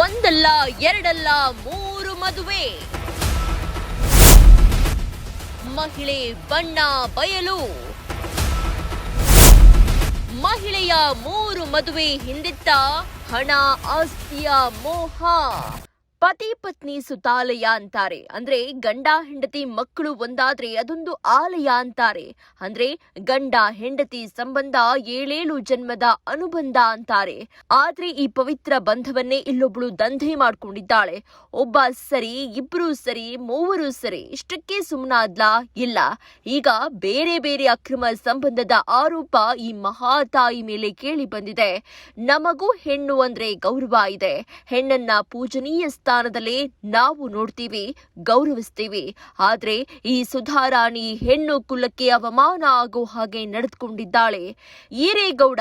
ಒಂದಲ್ಲ ಎರಡಲ್ಲ ಮೂರು ಮದುವೆ. ಮಹಿಳೆ ಬಣ್ಣ ಬಯಲು. ಮಹಿಳೆಯ ಮೂರು ಮದುವೆ ಹಿಂದಿತ್ತ ಹಣ ಆಸ್ತಿಯ ಮೋಹ. ಪತಿ ಪತ್ನಿ ಸುತಾಲಯ ಅಂತಾರೆ. ಅಂದ್ರೆ ಗಂಡ ಹೆಂಡತಿ ಮಕ್ಕಳು ಒಂದಾದ್ರೆ ಅದೊಂದು ಆಲಯ ಅಂತಾರೆ. ಅಂದ್ರೆ ಗಂಡ ಹೆಂಡತಿ ಸಂಬಂಧ 7 ಜನ್ಮದ ಅನುಬಂಧ ಅಂತಾರೆ. ಆದ್ರೆ ಈ ಪವಿತ್ರ ಬಂಧವನ್ನೇ ಇಲ್ಲೊಬ್ಳು ದಂಧೆ ಮಾಡ್ಕೊಂಡಿದ್ದಾಳೆ. ಒಬ್ಬ ಸರಿ, ಇಬ್ರು ಸರಿ, ಮೂವರು ಸರಿ, ಇಷ್ಟಕ್ಕೆ ಸುಮ್ಮನಾದ್ಲಾ? ಇಲ್ಲ, ಈಗ ಬೇರೆ ಬೇರೆ ಅಕ್ರಮ ಸಂಬಂಧದ ಆರೋಪ ಈ ಮಹಾತಾಯಿ ಮೇಲೆ ಕೇಳಿ ಬಂದಿದೆ. ನಮಗೂ ಹೆಣ್ಣು ಅಂದ್ರೆ ಗೌರವ ಇದೆ. ಹೆಣ್ಣನ್ನ ಪೂಜನೀಯ ಸ್ಥಾನದಲ್ಲಿ ನಾವು ನೋಡ್ತೀವಿ, ಗೌರವಿಸ್ತೀವಿ. ಆದ್ರೆ ಈ ಸುಧಾರಾಣಿ ಹೆಣ್ಣು ಕುಲಕ್ಕೆ ಅವಮಾನ ಆಗೋ ಹಾಗೆ ನಡೆದುಕೊಂಡಿದ್ದಾಳೆ. ಈರೇಗೌಡ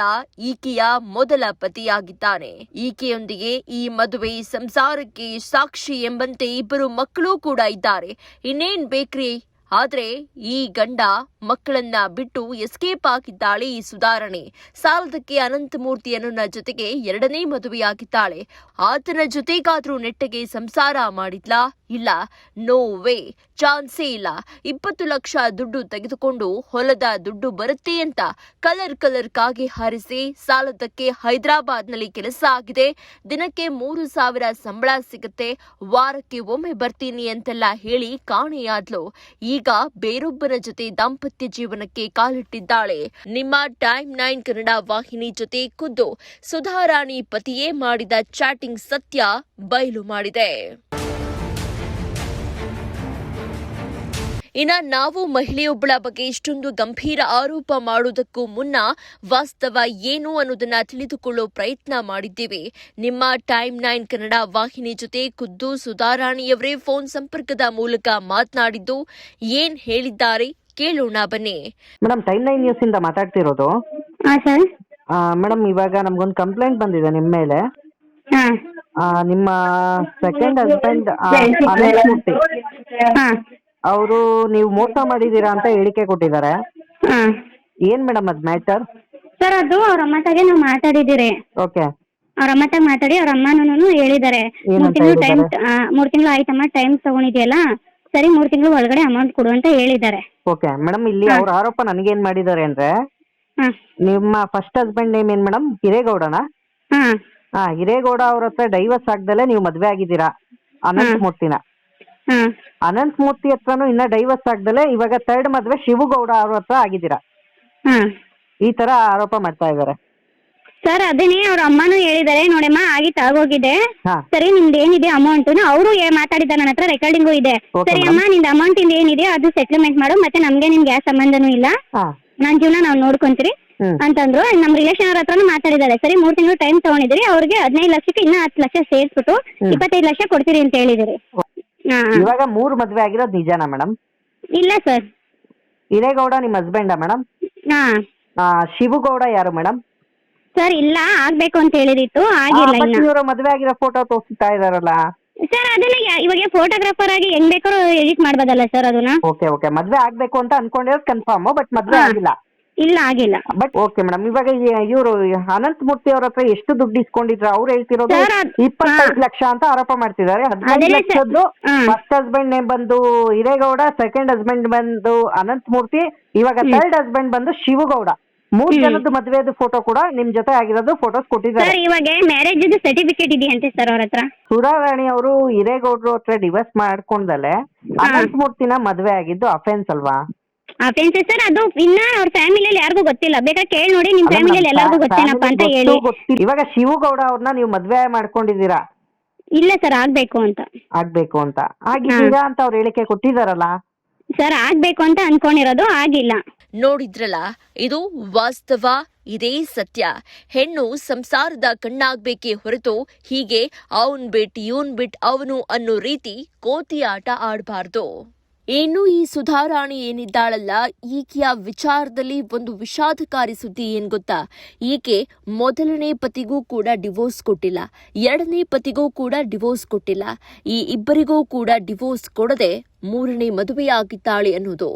ಈಕೆಯ ಮೊದಲ ಪತಿಯಾಗಿದ್ದಾನೆ. ಈಕೆಯೊಂದಿಗೆ ಈ ಮದುವೆ ಸಂಸಾರಕ್ಕೆ ಸಾಕ್ಷಿ ಎಂಬಂತೆ ಇಬ್ಬರು ಮಕ್ಕಳು ಕೂಡ ಇದ್ದಾರೆ. ಇನ್ನೇನ್ ಬೇಕ್ರಿ? ಆದ್ರೆ ಈ ಗಂಡ ಮಕ್ಕಳನ್ನ ಬಿಟ್ಟು ಎಸ್ಕೇಪ್ ಆಗಿದ್ದಾಳೆ ಈ ಸುಧಾರಣೆ. ಸಾಲದಕ್ಕೆ ಅನಂತಮೂರ್ತಿ ಅನ್ನೋನ ಜೊತೆಗೆ 2ನೇ ಮದುವೆಯಾಗಿದ್ದಾಳೆ. ಆತನ ಜೊತೆಗಾದ್ರೂ ನೆಟ್ಟಗೆ ಸಂಸಾರ ಮಾಡಿದ್ಲಾ? ಇಲ್ಲ, ನೋ ವೇ, ಚಾನ್ಸೇ ಇಲ್ಲ. 20 ಲಕ್ಷ ದುಡ್ಡು ತೆಗೆದುಕೊಂಡು ಹೊಲದ ದುಡ್ಡು ಬರುತ್ತೆ ಅಂತ ಕಲರ್ ಕಾಗೆ ಹಾರಿಸಿ ಸಾಲದಕ್ಕೆ ಹೈದರಾಬಾದ್ನಲ್ಲಿ ಕೆಲಸ ಆಗಿದೆ. ದಿನಕ್ಕೆ 3,000 ಸಂಬಳ ಸಿಗುತ್ತೆ, ವಾರಕ್ಕೆ ಒಮ್ಮೆ ಬರ್ತೀನಿ ಅಂತೆಲ್ಲ ಹೇಳಿ ಕಾಣೆಯಾದ್ಲು. ಈಗ ಬೇರೊಬ್ಬರ ಜೊತೆ ದಾಂಪತ್ಯ ಜೀವನಕ್ಕೆ ಕಾಲಿಟ್ಟಿದ್ದಾಳೆ. ನಿಮ್ಮ ಟೈಮ್ 9 ಕನ್ನಡ ವಾಹಿನಿ ಜೊತೆ ಖುದ್ದು ಸುಧಾರಾಣಿ ಪತಿಯೇ ಮಾಡಿದ ಚಾಟಿಂಗ್ ಸತ್ಯ ಬಯಲು ಮಾಡಿದೆ. ನಾವು ಮಹಿಳೆಯೊಬ್ಬಳ ಬಗ್ಗೆ ಇಷ್ಟೊಂದು ಗಂಭೀರ ಆರೋಪ ಮಾಡುವುದಕ್ಕೂ ಮುನ್ನ ವಾಸ್ತವ ಏನು ಅನ್ನೋದನ್ನ ತಿಳಿದುಕೊಳ್ಳೋ ಪ್ರಯತ್ನ ಮಾಡಿದ್ದೇವೆ. ನಿಮ್ಮ ಟೈಮ್ 9 ಕನ್ನಡ ವಾಹಿನಿ ಜೊತೆ ಖುದ್ದು ಸುಧಾರಾಣಿಯವರೇ ಫೋನ್ ಸಂಪರ್ಕದ ಮೂಲಕ ಮಾತನಾಡಿದ್ದು ಏನ್ ಹೇಳಿದ್ದಾರೆ ಕೇಳೋಣ ಬನ್ನಿ. ಮೇಡಮ್, ಟೈಮ್ 9 ನ್ಯೂಸ್ ಇಂದ ಮಾತಾಡ್ತಿರೋದು. ಮೇಡಮ್, ಇವಾಗ ನಮ್ಗೊಂದು ಕಂಪ್ಲೇಂಟ್ ಬಂದಿದೆ ನಿಮ್ಮ ಮೇಲೆ. ನಿಮ್ಮ ಸೆಕೆಂಡ್ ಹಸ್ಬೆಂಡ್ ಅನಂತಮೂರ್ತಿ ಅವರು ನೀವು ಮೋಸ ಮಾಡಿದೀರಾ ಅಂತ ಹೇಳಿಕೆ ಕೊಟ್ಟಿದ್ದಾರೆ. ಏನ್ ಮೇಡಮ್ ಅದ್ ಮ್ಯಾಟರ್? ಸರ್, ಅದು ಅವ್ರ ಅಮ್ಮತಾಗೆ ನಾವು ಮಾತಾಡಿದಿರಿ. ಓಕೆ. ಅವ್ರ ಅಮ್ಮತಾಗ ಮಾತಾಡಿ ಅವ್ರ ಅಮ್ಮನೂ ಹೇಳಿದ್ದಾರೆ. 3 ತಿಂಗಳು ಆಯ್ತಮ್ಮ ಟೈಮ್ ತಗೊಂಡಿದ್ಯಲ್ಲ, ಸರಿ 3 ತಿಂಗಳು ಒಳಗಡೆ ಅಮೌಂಟ್ ಕೊಡು ಅಂತ ಹೇಳಿದ್ದಾರೆ. ಓಕೆ ಮೇಡಮ್, ಇಲ್ಲಿ ಅವ್ರ ಆರೋಪ ನನಗೇನ್ ಮಾಡಿದ್ದಾರೆ ಅಂದ್ರೆ, ನಿಮ್ಮ ಫಸ್ಟ್ ಹಸ್ಬೆಂಡ್ ನೇಮ್ ಏನ್ ಮೇಡಮ್? ಹಿರೇಗೌಡನಾ? ಹಿರೇಗೌಡ ಅವ್ರ ಹತ್ರ ಡೈವರ್ಸ್ ಆಗ್ದಲೆ ನೀವು ಮದ್ವೆ ಆಗಿದ್ದೀರಾ ಅನಂತಮೂರ್ತಿನ. ಅನಂತಮೂರ್ತಿ ಹತ್ರನು ಇನ್ನ ಡೈವರ್ಸ್ ಆಗ್ದಲೆ ಇವಾಗ 3rd ಮದ್ವೆ ಶಿವಗೌಡ ಅವ್ರ ಹತ್ರ ಆಗಿದ್ದೀರಾ. ಈ ತರ ಆರೋಪ ಮಾಡ್ತಾ ಇದಾರೆ. ಸರ್, ಅದನ್ನೇ ಅವ್ರ ಅಮ್ಮನೂ ಹೇಳಿದ್ದಾರೆ. ನೋಡಮ್ಮ, ಆಗೋಗಿದೆ, ಸರಿ ನಿಮ್ದು ಏನಿದೆ ಅಮೌಂಟ್ ಅವರು ಮಾತಾಡಿದ್ದಾರೆ, ನನ್ನ ಹತ್ರ ರೆಕಾರ್ಡಿಂಗು ಇದೆ. ಸರಿ ಅಮ್ಮ, ನಿಮ್ದು ಅಮೌಂಟ್ ಇಂದ ಏನಿದೆ ಅದು ಸೆಟ್ಲ್ಮೆಂಟ್ ಮಾಡು, ಮತ್ತೆ ನಮ್ಗೆ ನಿಮ್ಗೆ ಯಾವ ಸಂಬಂಧನೂ ಇಲ್ಲ, ನನ್ ಜೀವನ ನಾವು ನೋಡ್ಕೊಂತೀರಿ ಅಂತಂದ್ರು. ನಮ್ ರಿಲೇಷನ್ ಅವ್ರ ಹತ್ರನೂ ಮಾತಾಡಿದ್ದಾರೆ. ಸರಿ 3 ತಿಂಗಳು ಟೈಮ್ ತಗೊಂಡಿದ್ರಿ, ಅವ್ರಿಗೆ 15 ಲಕ್ಷಕ್ಕೆ ಇನ್ನ 10 ಲಕ್ಷ ಸೇರಿಸ್ಬಿಟ್ಟು 25 ಲಕ್ಷ ಕೊಡ್ತೀರಿ ಅಂತ ಹೇಳಿದಿರಿ. ಇವಾಗ 3 ಮದ್ವೆ ಆಗಿರೋದು ನಿಜಾನಾ ಮೇಡಮ್? ಇಲ್ಲ ಸರ್. ಹಿರೇಗೌಡ ನಿಮ್ಮ ಹಸ್ಬೆಂಡಾ ಮೇಡಮ್? ಶಿವಗೌಡ ಯಾರು ಮೇಡಮ್? ಸರ್, ಇಲ್ಲ, ಆಗ್ಬೇಕು ಅಂತ ಹೇಳಿದಿತ್ತು, ಆಗಿಲ್ಲ. ಇವರು ಮದ್ವೆ ಆಗಿರೋ ಫೋಟೋ ತೋರಿಸ್ತಾ ಇದಾರಲ್ಲ ಸರ್. ಅದನ್ನ ಇವಾಗ ಫೋಟೋಗ್ರಾಫರ್ ಆಗಿ ಹೆಂಗ್ ಬೇಕಾದ್ರೂ ಎಡಿಟ್ ಮಾಡ್ಬೋದಲ್ಲ ಸರ್ ಅದನ್ನ? ಓಕೆ, ಮದ್ವೆ ಆಗ್ಬೇಕು ಅಂತ ಅನ್ಕೊಂಡಿರೋದು ಕನ್ಫರ್ಮ್, ಬಟ್ ಮದ್ವೆ ಆಗಿಲ್ಲ. ಇಲ್ಲ, ಆಗಿಲ್ಲ. ಬಟ್ ಓಕೆ ಮೇಡಮ್, ಇವಾಗ ಇವರು ಅನಂತಮೂರ್ತಿ ಅವ್ರ ಹತ್ರ ಎಷ್ಟು ದುಡ್ಡು ಇಸ್ಕೊಂಡಿದ್ರು? ಅವ್ರು ಹೇಳ್ತಿರೋದು 25 ಲಕ್ಷ ಅಂತ ಆರೋಪ ಮಾಡ್ತಿದ್ದಾರೆ. 15 ಲಕ್ಷದ್ದು ಫಸ್ಟ್ ಹಸ್ಬೆಂಡ್ ನೇಮ್ ಬಂದು ಹಿರೇಗೌಡ, ಸೆಕೆಂಡ್ ಹಸ್ಬೆಂಡ್ ಬಂದು ಅನಂತಮೂರ್ತಿ, ಇವಾಗ 3rd ಹಸ್ಬೆಂಡ್ ಬಂದು ಶಿವಗೌಡ. 3 ಜನದ ಮದ್ವೆದು ಫೋಟೋ ಕೂಡ ನಿಮ್ ಜೊತೆ ಆಗಿರೋದು ಫೋಟೋಸ್ ಕೊಟ್ಟಿದ್ದಾರೆ. ಇವಾಗ ಮ್ಯಾರೇಜ್ ಸರ್ಟಿಫಿಕೇಟ್ ಇದೆಯಂತೆ ಸರ್ ಅವ್ರ ಹತ್ರ. ಸುಧಾರಾಣಿ ಅವರು ಹಿರೇಗೌಡರು ಹತ್ರ ಡಿವೋರ್ಸ್ ಮಾಡ್ಕೊಂಡಲೆ ಅನಂತಮೂರ್ತಿನ ಮದ್ವೆ ಆಗಿದ್ದು ಅಫೆನ್ಸ್ ಅಲ್ವಾ? ಅಫೆನ್ಸ್ ಸರ್, ಅದು ಇನ್ನ ಅವ್ರ ಫ್ಯಾಮಿಲಿಯಲ್ಲಿ ಯಾರಿಗೂ ಗೊತ್ತಿಲ್ಲ. ಬೇಕಾದ್ರೆ ಕೇಳಿ ನೋಡಿ, ನಿಮ್ ಫ್ಯಾಮಿಲಿಯಲ್ಲಿ ಎಲ್ಲರಿಗೂ ಗೊತ್ತೇನಪ್ಪ ಅಂತ ಹೇಳಿ. ಇವಾಗ ಶಿವಗೌಡ ಅವ್ರನ್ನ ನೀವು ಮದ್ವೆ ಮಾಡ್ಕೊಂಡಿದ್ದೀರಾ? ಇಲ್ಲ ಸರ್, ಆಗ್ಬೇಕು ಅಂತ ಆಗಿದ್ದೀರಾ ಅಂತ ಅವ್ರು ಹೇಳಿಕೆ ಕೊಟ್ಟಿದಾರಲ್ಲ ಸರ್. ಆಗ್ಬೇಕು ಅಂತ ಅನ್ಕೊಂಡಿರೋದು, ಆಗಿಲ್ಲ. ನೋಡಿದ್ರಲ್ಲ, ಇದು ವಾಸ್ತವ, ಇದೇ ಸತ್ಯ. ಹೆಣ್ಣು ಸಂಸಾರದ ಕಣ್ಣಾಗ್ಬೇಕೇ ಹೊರತು ಹೀಗೆ ಅವನ್ ಬಿಟ್ ಇವನ್ ಬಿಟ್ ಅವನು ಅನ್ನೋ ರೀತಿ ಕೋತಿ ಆಟ ಆಡಬಾರ್ದು. ಇನ್ನು ಈ ಸುಧಾರಾಣಿ ಏನಿದ್ದಾಳಲ್ಲ, ಈಕೆಯ ವಿಚಾರದಲ್ಲಿ ಒಂದು ವಿಷಾದಕಾರಿ ಸುದ್ದಿ ಏನ್ ಗೊತ್ತಾ? ಈಕೆ ಮೊದಲನೇ ಪತಿಗೂ ಕೂಡ ಡಿವೋರ್ಸ್ ಕೊಟ್ಟಿಲ್ಲ, 2ನೇ ಪತಿಗೂ ಕೂಡ ಡಿವೋರ್ಸ್ ಕೊಟ್ಟಿಲ್ಲ. ಈ ಇಬ್ಬರಿಗೂ ಕೂಡ ಡಿವೋರ್ಸ್ ಕೊಡದೆ 3ನೇ ಮದುವೆಯಾಗಿದ್ದಾಳೆ ಅನ್ನೋದು.